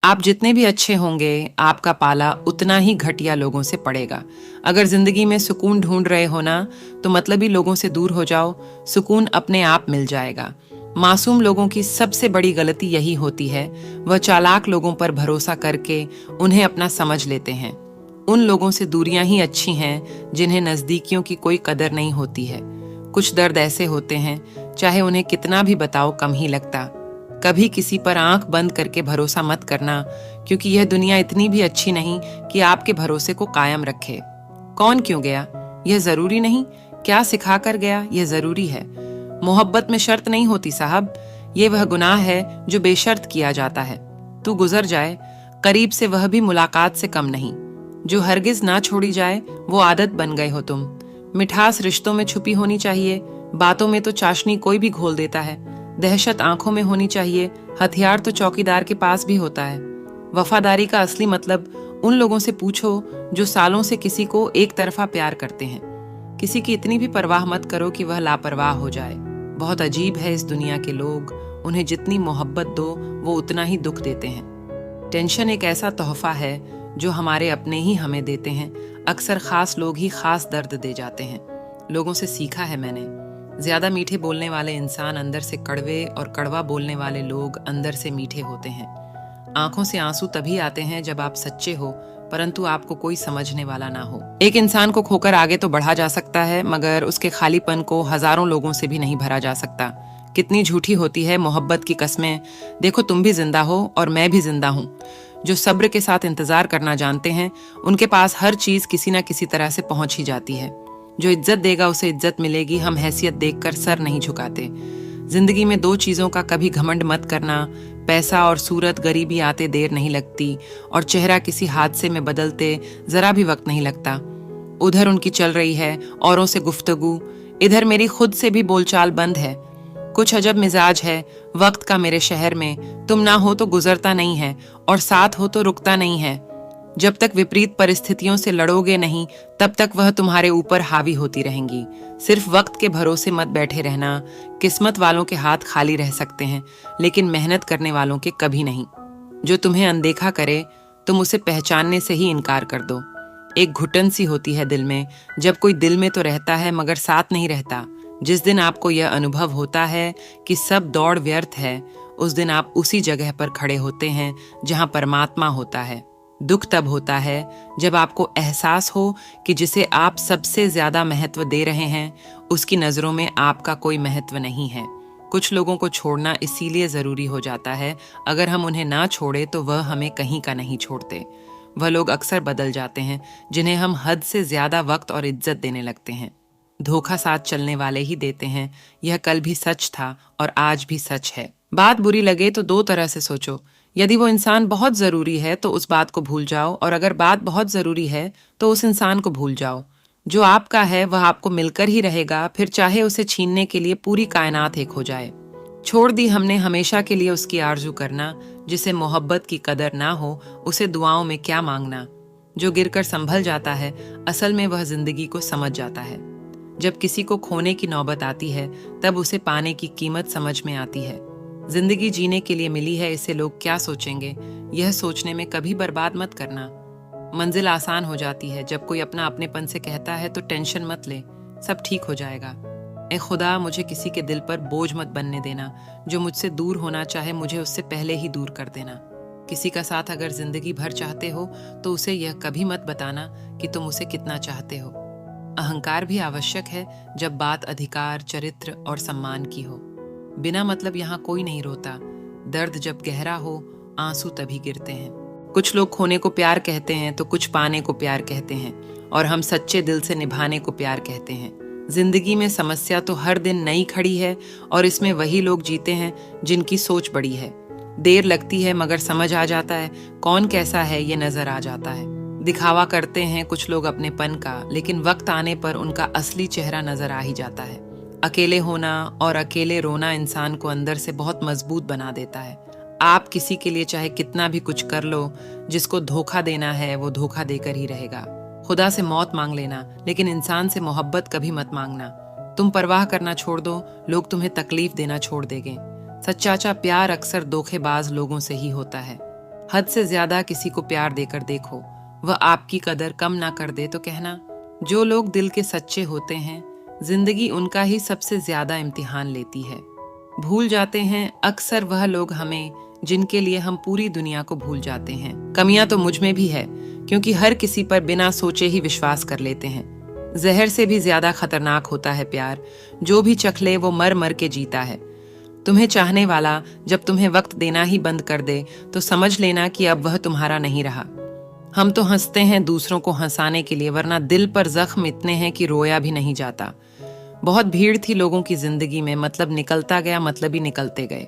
आप जितने भी अच्छे होंगे, आपका पाला उतना ही घटिया लोगों से पड़ेगा। अगर जिंदगी में सुकून ढूंढ रहे हो ना, तो मतलबी लोगों से दूर हो जाओ, सुकून अपने आप मिल जाएगा। मासूम लोगों की सबसे बड़ी गलती यही होती है, वह चालाक लोगों पर भरोसा करके उन्हें अपना समझ लेते हैं। उन लोगों से दूरियां ही अच्छी हैं, जिन्हें नजदीकियों की कोई कदर नहीं होती है। कुछ दर्द ऐसे होते हैं, चाहे उन्हें कितना भी बताओ कम ही लगता। कभी किसी पर आंख बंद करके भरोसा मत करना, क्योंकि यह दुनिया इतनी भी अच्छी नहीं कि आपके भरोसे को कायम रखे। कौन क्यों गया, यह जरूरी नहीं। क्या सिखा कर गया, यह जरूरी है। मोहब्बत में शर्त नहीं होती साहब, ये वह गुनाह है जो बेशर्त किया जाता है। तू गुजर जाए करीब से, वह भी मुलाकात से कम नहीं। जो हरगिज ना छोड़ी जाए, वो आदत बन गए हो तुम। मिठास रिश्तों में छुपी होनी चाहिए, बातों में तो चाशनी कोई भी घोल देता है। दहशत आंखों में होनी चाहिए, हथियार तो चौकीदार के पास भी होता है। वफादारी का असली मतलब उन लोगों से पूछो जो सालों से किसी को एक तरफा प्यार करते हैं। किसी की इतनी भी परवाह मत करो कि वह लापरवाह हो जाए। बहुत अजीब है इस दुनिया के लोग, उन्हें जितनी मोहब्बत दो वो उतना ही दुख देते हैं। टेंशन एक ऐसा तोहफा है जो हमारे अपने ही हमें देते हैं। अक्सर खास लोग ही खास दर्द दे जाते हैं। लोगों से सीखा है मैंने, ज्यादा मीठे बोलने वाले इंसान अंदर से कड़वे और कड़वा बोलने वाले लोग अंदर से मीठे होते हैं। आंखों से आंसू तभी आते हैं जब आप सच्चे हो, परंतु आपको कोई समझने वाला ना हो। एक इंसान को खोकर आगे तो बढ़ा जा सकता है, मगर उसके खालीपन को हजारों लोगों से भी नहीं भरा जा सकता। कितनी झूठी होती है मोहब्बत की कस्में। देखो, तुम भी जिंदा हो और मैं भी जिंदा हूँ। जो सब्र के साथ इंतजार करना जानते हैं, उनके पास हर चीज किसी न किसी तरह से पहुंच ही जाती है। जो इज्जत देगा उसे इज्जत मिलेगी। हम हैसियत देखकर सर नहीं झुकाते। जिंदगी में दो चीजों का कभी घमंड मत करना, पैसा और सूरत। गरीबी आते देर नहीं लगती, और चेहरा किसी हादसे में बदलते जरा भी वक्त नहीं लगता। उधर उनकी चल रही है औरों से गुफ्तगू, इधर मेरी खुद से भी बोलचाल बंद है। कुछ अजब मिजाज है वक्त का मेरे शहर में। तुम ना हो तो गुजरता नहीं है, और साथ हो तो रुकता नहीं है। जब तक विपरीत परिस्थितियों से लड़ोगे नहीं, तब तक वह तुम्हारे ऊपर हावी होती रहेंगी। सिर्फ वक्त के भरोसे मत बैठे रहना। किस्मत वालों के हाथ खाली रह सकते हैं, लेकिन मेहनत करने वालों के कभी नहीं। जो तुम्हें अनदेखा करे, तुम उसे पहचानने से ही इनकार कर दो। एक घुटन सी होती है दिल में, जब कोई दिल में तो रहता है मगर साथ नहीं रहता। जिस दिन आपको यह अनुभव होता है कि सब दौड़ व्यर्थ है, उस दिन आप उसी जगह पर खड़े होते हैं जहां परमात्मा होता है। दुख तब होता है जब आपको एहसास हो कि जिसे आप सबसे ज्यादा महत्व दे रहे हैं, उसकी नजरों में आपका कोई महत्व नहीं है। कुछ लोगों को छोड़ना इसीलिए जरूरी हो जाता है, अगर हम उन्हें ना छोड़े तो वह हमें कहीं का नहीं छोड़ते। वह लोग अक्सर बदल जाते हैं जिन्हें हम हद से ज्यादा वक्त और इज्जत देने लगते हैं। धोखा साथ चलने वाले ही देते हैं। यह कल भी सच था और आज भी सच है। बात बुरी लगे तो दो तरह से सोचो। यदि वो इंसान बहुत जरूरी है तो उस बात को भूल जाओ, और अगर बात बहुत जरूरी है तो उस इंसान को भूल जाओ। जो आपका है वह आपको मिलकर ही रहेगा, फिर चाहे उसे छीनने के लिए पूरी कायनात एक हो जाए। छोड़ दी हमने हमेशा के लिए उसकी आरजू करना। जिसे मोहब्बत की कदर ना हो, उसे दुआओं में क्या मांगना। जो गिरकर संभल जाता है, असल में वह जिंदगी को समझ जाता है। जब किसी को खोने की नौबत आती है, तब उसे पाने की कीमत समझ में आती है। जिंदगी जीने के लिए मिली है, इसे लोग क्या सोचेंगे, यह सोचने में कभी बर्बाद मत करना। मंजिल आसान हो जाती है जब कोई अपना अपनेपन से कहता है तो टेंशन मत ले, सब ठीक हो जाएगा। ए खुदा, मुझे किसी के दिल पर बोझ मत बनने देना। जो मुझसे दूर होना चाहे, मुझे उससे पहले ही दूर कर देना। किसी का साथ अगर जिंदगी भर चाहते हो तो उसे यह कभी मत बताना कि तुम उसे कितना चाहते हो। अहंकार भी आवश्यक है जब बात अधिकार, चरित्र और सम्मान की हो। बिना मतलब यहाँ कोई नहीं रोता। दर्द जब गहरा हो, आंसू तभी गिरते हैं। कुछ लोग खोने को प्यार कहते हैं तो कुछ पाने को प्यार कहते हैं, और हम सच्चे दिल से निभाने को प्यार कहते हैं। जिंदगी में समस्या तो हर दिन नई खड़ी है, और इसमें वही लोग जीते हैं जिनकी सोच बड़ी है। देर लगती है मगर समझ आ जाता है, कौन कैसा है ये नजर आ जाता है। दिखावा करते हैं कुछ लोग अपनेपन का, लेकिन वक्त आने पर उनका असली चेहरा नजर आ ही जाता है। अकेले होना और अकेले रोना इंसान को अंदर से बहुत मजबूत बना देता है। आप किसी के लिए चाहे कितना भी कुछ कर लो, जिसको धोखा देना है वो धोखा देकर ही रहेगा। खुदा से मौत मांग लेना, लेकिन इंसान से मोहब्बत कभी मत मांगना। तुम परवाह करना छोड़ दो, लोग तुम्हें तकलीफ देना छोड़ देंगे। सच्चा प्यार अक्सर धोखेबाज लोगों से ही होता है। हद से ज्यादा किसी को प्यार देकर देखो, वह आपकी कदर कम ना कर दे तो कहना। जो लोग दिल के सच्चे होते हैं, जिंदगी उनका ही सबसे ज्यादा इम्तिहान लेती है। भूल जाते हैं अक्सर वह लोग हमें जिनके लिए हम पूरी दुनिया को भूल जाते हैं। कमियां तो मुझ में भी है, क्योंकि हर किसी पर बिना सोचे ही विश्वास कर लेते हैं। जहर से भी ज्यादा खतरनाक होता है प्यार, जो भी चख ले वो मर मर के जीता है। तुम्हें चाहने वाला जब तुम्हें वक्त देना ही बंद कर दे तो समझ लेना कि अब वह तुम्हारा नहीं रहा। हम तो हंसते हैं दूसरों को हंसाने के लिए, वरना दिल पर जख्म इतने हैं कि रोया भी नहीं जाता। बहुत भीड़ थी लोगों की जिंदगी में, मतलब निकलता गया, मतलब ही निकलते गए।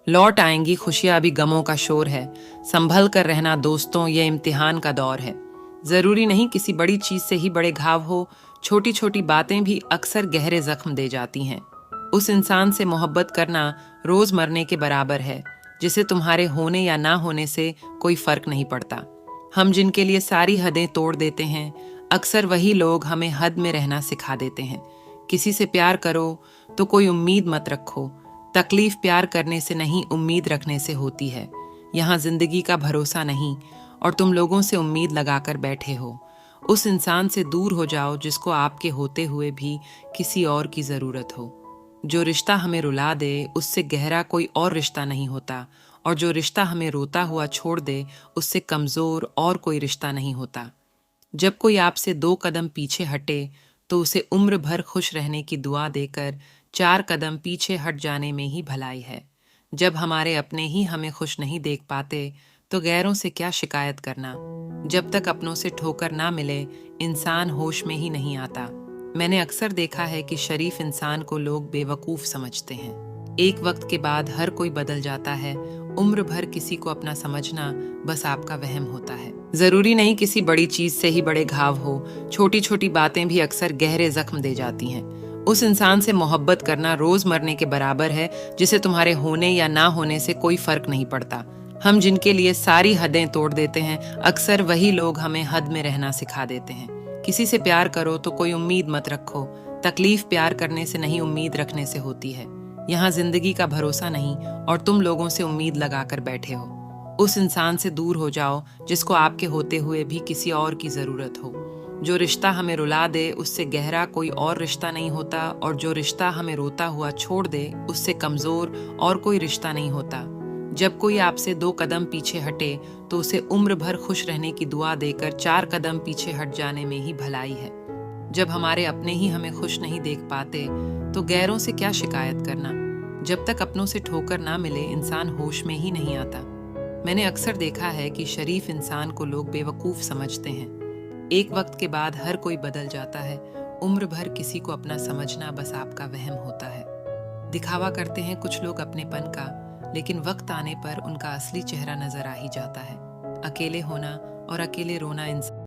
लौट आएंगी खुशियां, अभी गमों का शोर है। संभल कर रहना दोस्तों, ये इम्तिहान का दौर है। जरूरी नहीं किसी बड़ी चीज से ही बड़े घाव हो, छोटी छोटी बातें भी अक्सर गहरे जख्म दे जाती हैं। उस इंसान से मोहब्बत करना रोज मरने के बराबर है, जिसे तुम्हारे होने या ना होने से कोई फर्क नहीं पड़ता। हम जिनके लिए सारी हदें तोड़ देते हैं, अक्सर वही लोग हमें हद में रहना सिखा देते हैं। किसी से प्यार करो तो कोई उम्मीद मत रखो। तकलीफ प्यार करने से नहीं, उम्मीद रखने से होती है। यहाँ जिंदगी का भरोसा नहीं और तुम लोगों से उम्मीद लगाकर बैठे हो। उस इंसान से दूर हो जाओ जिसको आपके होते हुए भी किसी और की जरूरत हो। जो रिश्ता हमें रुला दे उससे गहरा कोई और रिश्ता नहीं होता, और जो रिश्ता हमें रोता हुआ छोड़ दे उससे कमजोर और कोई रिश्ता नहीं होता। जब कोई आपसे 2 कदम पीछे हटे तो उसे उम्र भर खुश रहने की दुआ देकर 4 कदम पीछे हट जाने में ही भलाई है। जब हमारे अपने ही हमें खुश नहीं देख पाते तो गैरों से क्या शिकायत करना। जब तक अपनों से ठोकर ना मिले इंसान होश में ही नहीं आता। मैंने अक्सर देखा है कि शरीफ इंसान को लोग बेवकूफ समझते हैं। एक वक्त के बाद हर कोई बदल जाता है। उम्र भर किसी को अपना समझना बस आपका वहम होता है। जरूरी नहीं किसी बड़ी चीज से ही बड़े घाव हो, छोटी छोटी बातें भी अक्सर गहरे जख्म दे जाती हैं। उस इंसान से मोहब्बत करना रोज मरने के बराबर है, जिसे तुम्हारे होने या ना होने से कोई फर्क नहीं पड़ता। हम जिनके लिए सारी हदें तोड़ देते हैं, अक्सर वही लोग हमें हद में रहना सिखा देते हैं। किसी से प्यार करो तो कोई उम्मीद मत रखो। तकलीफ प्यार करने से नहीं, उम्मीद रखने से होती है। यहाँ जिंदगी का भरोसा नहीं और तुम लोगों से उम्मीद लगाकर बैठे हो। उस इंसान से दूर हो जाओ जिसको आपके होते हुए भी किसी और की जरूरत हो। जो रिश्ता हमें रुला दे उससे गहरा कोई और रिश्ता नहीं होता, और जो रिश्ता हमें रोता हुआ छोड़ दे उससे कमजोर और कोई रिश्ता नहीं होता। जब कोई आपसे 2 कदम पीछे हटे तो उसे उम्र भर खुश रहने की दुआ देकर 4 कदम पीछे हट जाने में ही भलाई है। जब हमारे अपने ही हमें खुश नहीं देख पाते तो गैरों से क्या शिकायत करना। जब तक अपनों से ठोकर ना मिले इंसान होश में ही नहीं आता। मैंने अक्सर देखा है कि शरीफ इंसान को लोग बेवकूफ समझते हैं। एक वक्त के बाद हर कोई बदल जाता है। उम्र भर किसी को अपना समझना बस आपका वहम होता है। दिखावा करते हैं कुछ लोग अपनेपन का, लेकिन वक्त आने पर उनका असली चेहरा नजर आ ही जाता है। अकेले होना और अकेले रोना इंसान